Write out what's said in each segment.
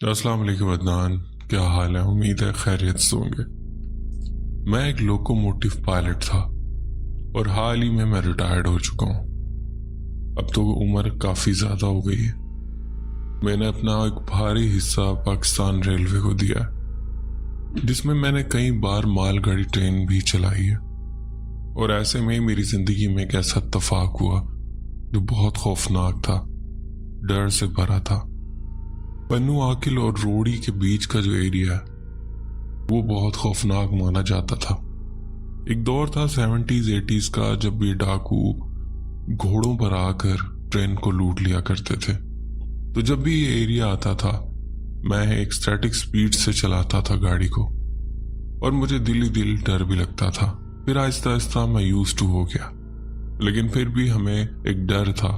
अस्सलाम वालेकुम अदनान, क्या हाल है? उम्मीद है खैरियत से होंगे। मैं एक लोकोमोटिव पायलट था और हाल ही में मैं रिटायर्ड हो चुका हूँ। अब तो उम्र काफ़ी ज़्यादा हो गई है। मैंने अपना एक भारी हिस्सा पाकिस्तान रेलवे को दिया है, जिसमें मैंने कई बार मालगाड़ी ट्रेन भी चलाई है। और ऐसे में मेरी ज़िंदगी में एक ऐसा इत्तेफाक हुआ जो बहुत खौफनाक था, डर से भरा था। पन्नू आकिल और रोड़ी के बीच का जो एरिया है वो बहुत खौफनाक माना जाता था। एक दौर था 70s 80s का, जब ये डाकू घोड़ों पर आकर ट्रेन को लूट लिया करते थे। तो जब भी ये एरिया आता था मैं एक स्टैटिक स्पीड से चलाता था गाड़ी को, और मुझे दिल ही दिल डर भी लगता था। फिर आहिस्ता आहिस्ता मैं यूज्ड टू हो गया, लेकिन फिर भी हमें एक डर था,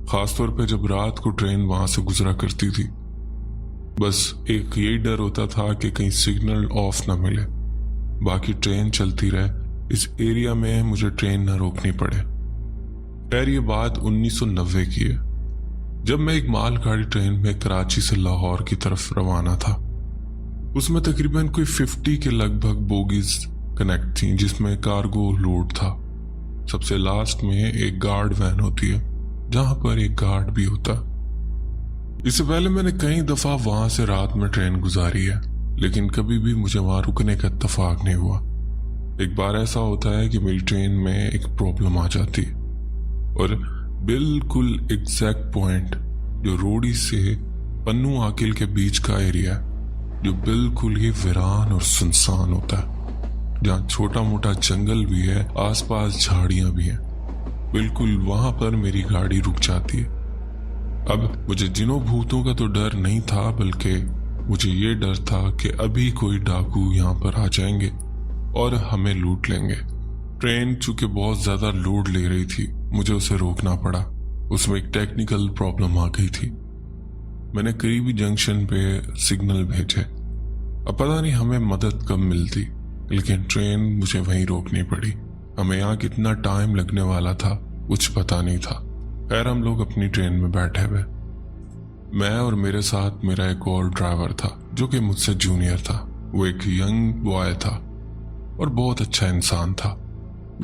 खासतौर पे जब रात को ट्रेन वहां से गुजरा करती थी। बस एक यही डर होता था कि कहीं सिग्नल ऑफ ना मिले, बाकी ट्रेन चलती रहे, इस एरिया में मुझे ट्रेन ना रोकनी पड़े। खैर ये बात 1990 की है, जब मैं एक मालगाड़ी ट्रेन में कराची से लाहौर की तरफ रवाना था। उसमें तकरीबन कोई 50 के लगभग बोगीज कनेक्ट थी, जिसमें कार्गो लोड था। सबसे लास्ट में एक गार्ड वैन होती है, जहां पर एक गार्ड भी होता। इससे पहले मैंने कई दफा वहां से रात में ट्रेन गुजारी है, लेकिन कभी भी मुझे वहां रुकने का इत्तेफाक नहीं हुआ। एक बार ऐसा होता है कि मेरी ट्रेन में एक प्रॉब्लम आ जाती है, और बिल्कुल एग्जैक्ट पॉइंट जो रोड़ी से पन्नू आकिल के बीच का एरिया है, जो बिल्कुल ही वीरान और सुनसान होता है, जहाँ छोटा मोटा जंगल भी है, आसपास झाड़ियां भी हैं, बिल्कुल वहां पर मेरी गाड़ी रुक जाती है। अब मुझे जिनों भूतों का तो डर नहीं था, बल्कि मुझे ये डर था कि अभी कोई डाकू यहाँ पर आ जाएंगे और हमें लूट लेंगे। ट्रेन चूंकि बहुत ज्यादा लोड ले रही थी, मुझे उसे रोकना पड़ा। उसमें एक टेक्निकल प्रॉब्लम आ गई थी। मैंने करीबी जंक्शन पे सिग्नल भेजे। अब पता नहीं हमें मदद कब मिलती, लेकिन ट्रेन मुझे वहीं रोकनी पड़ी। हमें यहाँ कितना टाइम लगने वाला था कुछ पता नहीं था। खैर हम लोग अपनी ट्रेन में बैठे हुए, मैं और मेरे साथ मेरा एक और ड्राइवर था जो कि मुझसे जूनियर था। वो एक यंग बॉय था और बहुत अच्छा इंसान था।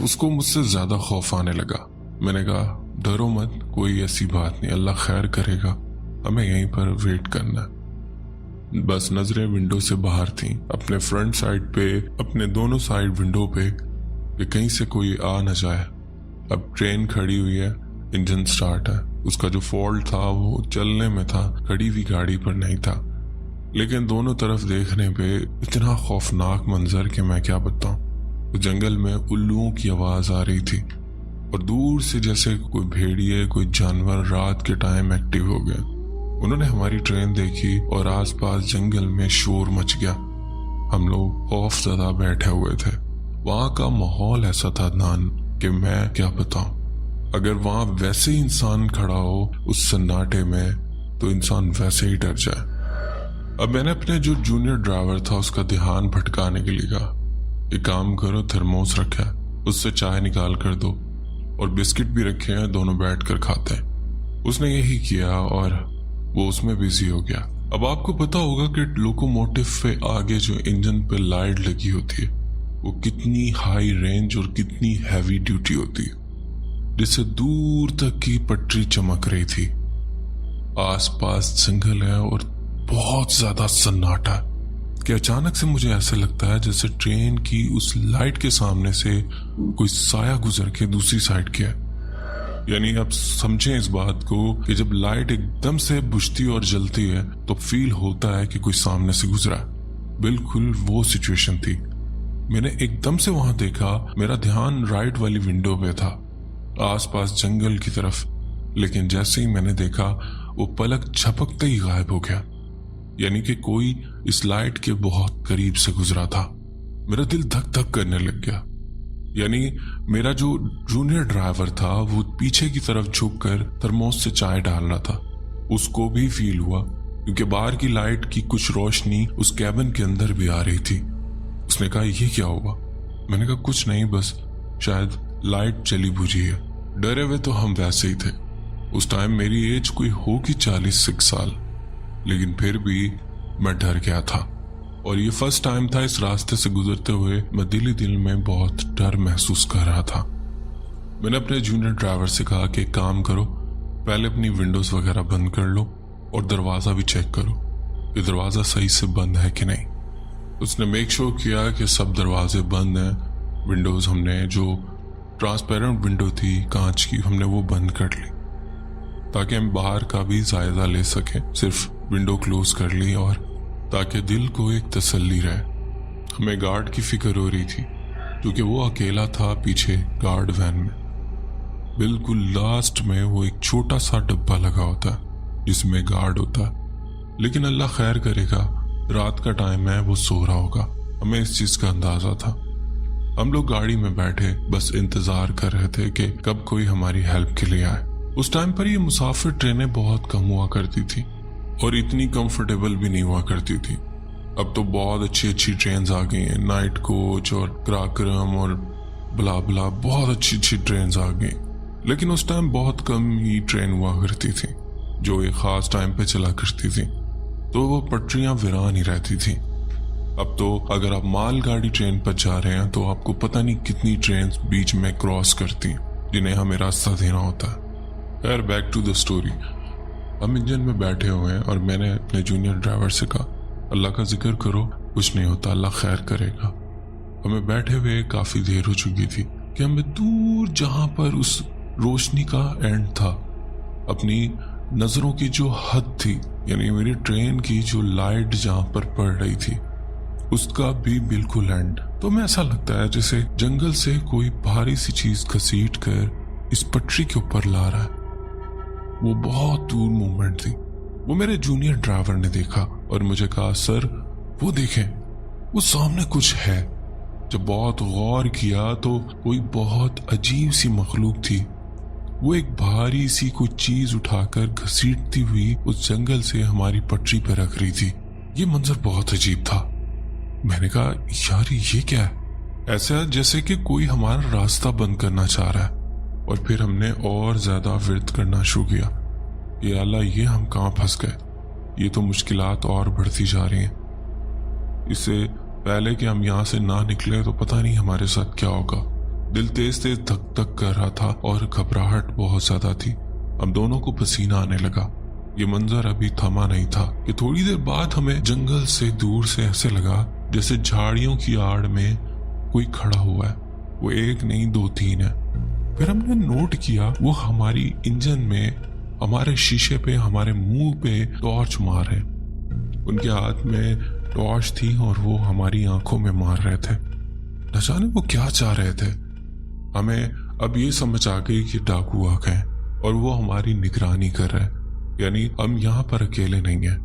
उसको मुझसे ज्यादा खौफ आने लगा। मैंने कहा डरो मत, कोई ऐसी बात नहीं, अल्लाह खैर करेगा, हमें यहीं पर वेट करना है। बस नजरें विंडो से बाहर थीं, अपने फ्रंट साइड पे, अपने दोनों साइड विंडो पे, कि कहीं से कोई आ न जाए। अब ट्रेन खड़ी हुई है, इंजन स्टार्ट है। उसका जो फॉल्ट था वो चलने में था, खड़ी हुई गाड़ी पर नहीं था। लेकिन दोनों तरफ देखने पे इतना खौफनाक मंजर कि मैं क्या बताऊं। तो जंगल में उल्लुओं की आवाज आ रही थी, और दूर से जैसे कोई भेड़िए, कोई जानवर रात के टाइम एक्टिव हो गया। उन्होंने हमारी ट्रेन देखी और आसपास जंगल में शोर मच गया। हम लोग खौफज़दा बैठे हुए थे। वहां का माहौल ऐसा था अदनान कि मैं क्या बताऊं। अगर वहां वैसे ही इंसान खड़ा हो उस सन्नाटे में, तो इंसान वैसे ही डर जाए। अब मैंने अपने जो जूनियर ड्राइवर था उसका ध्यान भटकाने के लिए कहा, एक काम करो, थर्मोस रखा है, उससे चाय निकाल कर दो, और बिस्किट भी रखे हैं, दोनों बैठ कर खाते हैं। उसने यही किया और वो उसमें बिजी हो गया। अब आपको पता होगा कि लोकोमोटिव पे आगे जो इंजन पे लाइट लगी होती है वो कितनी हाई रेंज और कितनी हैवी ड्यूटी होती है, जिससे दूर तक की पटरी चमक रही थी। आसपास जंगल है और बहुत ज्यादा सन्नाटा कि अचानक से मुझे ऐसा लगता है जैसे ट्रेन की उस लाइट के सामने से कोई साया गुजर के दूसरी साइड गया। यानी आप समझें इस बात को कि जब लाइट एकदम से बुझती और जलती है तो फील होता है कि कोई सामने से गुजरा। बिल्कुल वो सिचुएशन थी। मैंने एकदम से वहां देखा, मेरा ध्यान राइट वाली विंडो पे था, आसपास जंगल की तरफ, लेकिन जैसे ही मैंने देखा वो पलक झपकते ही गायब हो गया। यानी कि कोई इस लाइट के बहुत करीब से गुजरा था। मेरा दिल धक धक करने लग गया। यानी मेरा जो जूनियर ड्राइवर था वो पीछे की तरफ झुककर थर्मोस से चाय डाल रहा था। उसको भी फील हुआ, क्योंकि बाहर की लाइट की कुछ रोशनी उस कैबिन के अंदर भी आ रही थी। उसने कहा ये क्या हुआ? मैंने कहा कुछ नहीं, बस शायद लाइट चली बुझी है। डरे हुए तो हम वैसे ही थे। उस टाइम मेरी एज कोई होगी 46 साल, लेकिन फिर भी मैं डर गया था और ये फर्स्ट टाइम था इस रास्ते से गुजरते हुए मैं दिल में बहुत डर महसूस कर रहा था। मैंने अपने जूनियर ड्राइवर से कहा कि एक काम करो, पहले अपनी विंडोज वगैरह बंद कर लो और दरवाज़ा भी चेक करो कि दरवाज़ा सही से बंद है कि नहीं। उसने मेक श्योर किया कि सब दरवाजे बंद हैं। विंडोज़ हमने जो ट्रांसपेरेंट विंडो थी कांच की, हमने वो बंद कर ली ताकि हम बाहर का भी जायजा ले सकें। सिर्फ विंडो क्लोज कर ली और ताकि दिल को एक तसल्ली रहे। हमें गार्ड की फिक्र हो रही थी क्योंकि वो अकेला था पीछे गार्ड वैन में। बिल्कुल लास्ट में वो एक छोटा सा डब्बा लगा होता है जिसमें गार्ड होता है, लेकिन अल्लाह खैर करेगा, रात का टाइम है, वो सो रहा होगा। हमें इस चीज का अंदाजा था। हम लोग गाड़ी में बैठे बस इंतजार कर रहे थे कि कब कोई हमारी हेल्प के लिए आए। उस टाइम पर ये मुसाफिर ट्रेनें बहुत कम हुआ करती थी और इतनी कंफर्टेबल भी नहीं हुआ करती थी। अब तो बहुत अच्छी ट्रेन आ गई हैं, नाइट कोच और क्राकरम और ब्ला ब्ला, बहुत अच्छी ट्रेन आ गई। लेकिन उस टाइम बहुत कम ही ट्रेन हुआ करती थी जो एक खास टाइम पे चला करती थी, तो वो पटरियां वीरान ही रहती थी। अब तो अगर आप मालगाड़ी ट्रेन पर जा रहे हैं तो आपको पता नहीं कितनी ट्रेन बीच में क्रॉस करती हैं जिन्हें हमें रास्ता देना होता है। खैर, बैक टू द स्टोरी। हम इंजन में बैठे हुए हैं और मैंने अपने जूनियर ड्राइवर से कहा, अल्लाह का जिक्र करो, कुछ नहीं होता, अल्लाह खैर करेगा। हमें बैठे हुए काफी देर हो चुकी थी कि हमें दूर जहां पर उस रोशनी का एंड था, अपनी नजरों की जो हद थी, यानी मेरी ट्रेन की जो लाइट जहां पर पड़ रही थी उसका भी बिल्कुल एंड, तो मैं ऐसा लगता है जैसे जंगल से कोई भारी सी चीज घसीट कर इस पटरी के ऊपर ला रहा है। वो बहुत दूर मूवमेंट थी। वो मेरे जूनियर ड्राइवर ने देखा और मुझे कहा, सर वो देखें, वो सामने कुछ है। जब बहुत गौर किया तो कोई बहुत अजीब सी मखलूक थी। वो एक भारी सी कोई चीज उठाकर घसीटती हुई उस जंगल से हमारी पटरी पर रख रही थी। ये मंजर बहुत अजीब था। मैंने कहा, यार ये क्या है? ऐसा जैसे कि कोई हमारा रास्ता बंद करना चाह रहा है। और फिर हमने और ज्यादा विर्द करना शुरू किया, ये अल्लाह, ये हम कहाँ फंस गए, ये तो मुश्किलात और बढ़ती जा रही हैं। इससे पहले कि हम यहाँ से ना निकले तो पता नहीं हमारे साथ क्या होगा। दिल तेज तेज धक धक कर रहा था और घबराहट बहुत ज्यादा थी। हम दोनों को पसीना आने लगा। ये मंजर अभी थमा नहीं था कि थोड़ी देर बाद हमें जंगल से दूर से ऐसे लगा जैसे झाड़ियों की आड़ में कोई खड़ा हुआ है। वो एक नहीं, दो तीन है। फिर हमने नोट किया वो हमारी इंजन में, हमारे शीशे पे, हमारे मुंह पे टॉर्च मार रहे। उनके हाथ में टॉर्च थी और वो हमारी आंखों में मार रहे थे। न जाने वो क्या चाह रहे थे। हमें अब ये समझ आ गई कि डाकू आ गए और वो हमारी निगरानी कर रहे हैं। यानी हम यहाँ पर अकेले नहीं हैं,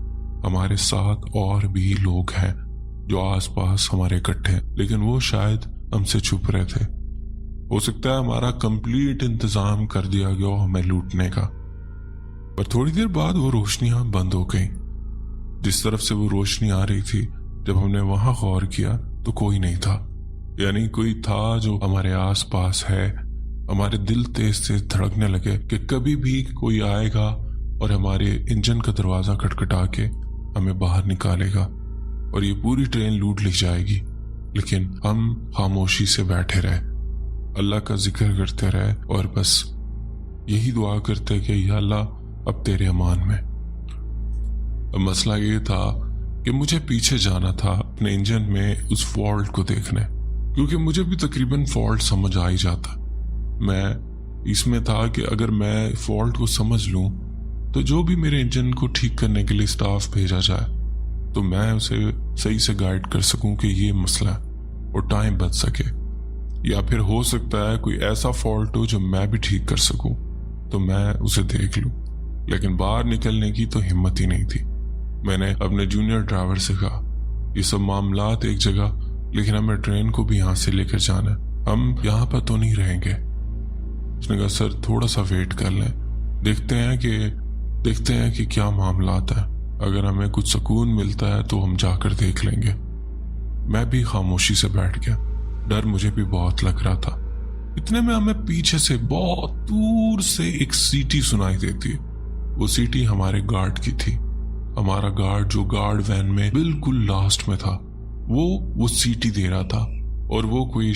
हमारे साथ और भी लोग हैं जो आसपास हमारे इकट्ठे हैं, लेकिन वो शायद हमसे छुप रहे थे। हो सकता है हमारा कंप्लीट इंतजाम कर दिया गया हो हमें लूटने का। पर थोड़ी देर बाद वो रोशनियां बंद हो गई। जिस तरफ से वो रोशनी आ रही थी, जब हमने वहां गौर किया तो कोई नहीं था। यानी कोई था जो हमारे आसपास है। हमारे दिल तेज तेज धड़कने लगे कि कभी भी कोई आएगा और हमारे इंजन का दरवाजा खटखटा के हमें बाहर निकालेगा और ये पूरी ट्रेन लूट ली जाएगी। लेकिन हम खामोशी से बैठे रहे, अल्लाह का जिक्र करते रहे और बस यही दुआ करते कि या अल्लाह अब तेरे अमान में। अब मसला ये था कि मुझे पीछे जाना था अपने इंजन में उस फॉल्ट को देखने, क्योंकि मुझे भी तकरीबन फॉल्ट समझ आ ही जाता। मैं इसमें था कि अगर मैं फॉल्ट को समझ लूं तो जो भी मेरे इंजन को ठीक करने के लिए स्टाफ भेजा जाए तो मैं उसे सही से गाइड कर सकूं कि ये मसला है और टाइम बच सके। या फिर हो सकता है कोई ऐसा फॉल्ट हो जो मैं भी ठीक कर सकूं तो मैं उसे देख लूं। लेकिन बाहर निकलने की तो हिम्मत ही नहीं थी। मैंने अपने जूनियर ड्राइवर से कहा, ये सब मामलात एक जगह, लेकिन हमें ट्रेन को भी यहाँ से लेकर जाना है, हम यहाँ पर तो नहीं रहेंगे। उसने कहा, सर थोड़ा सा वेट कर लें, देखते हैं कि क्या मामलात है। अगर हमें कुछ सुकून मिलता है तो हम जाकर देख लेंगे। मैं भी खामोशी से बैठ गया। डर मुझे भी बहुत लग रहा था। इतने में हमें पीछे से बहुत दूर से एक सीटी सुनाई देती। वो सीटी हमारे गार्ड की थी। हमारा गार्ड जो गार्ड वैन में बिल्कुल लास्ट में था वो सीटी दे रहा था और वो कोई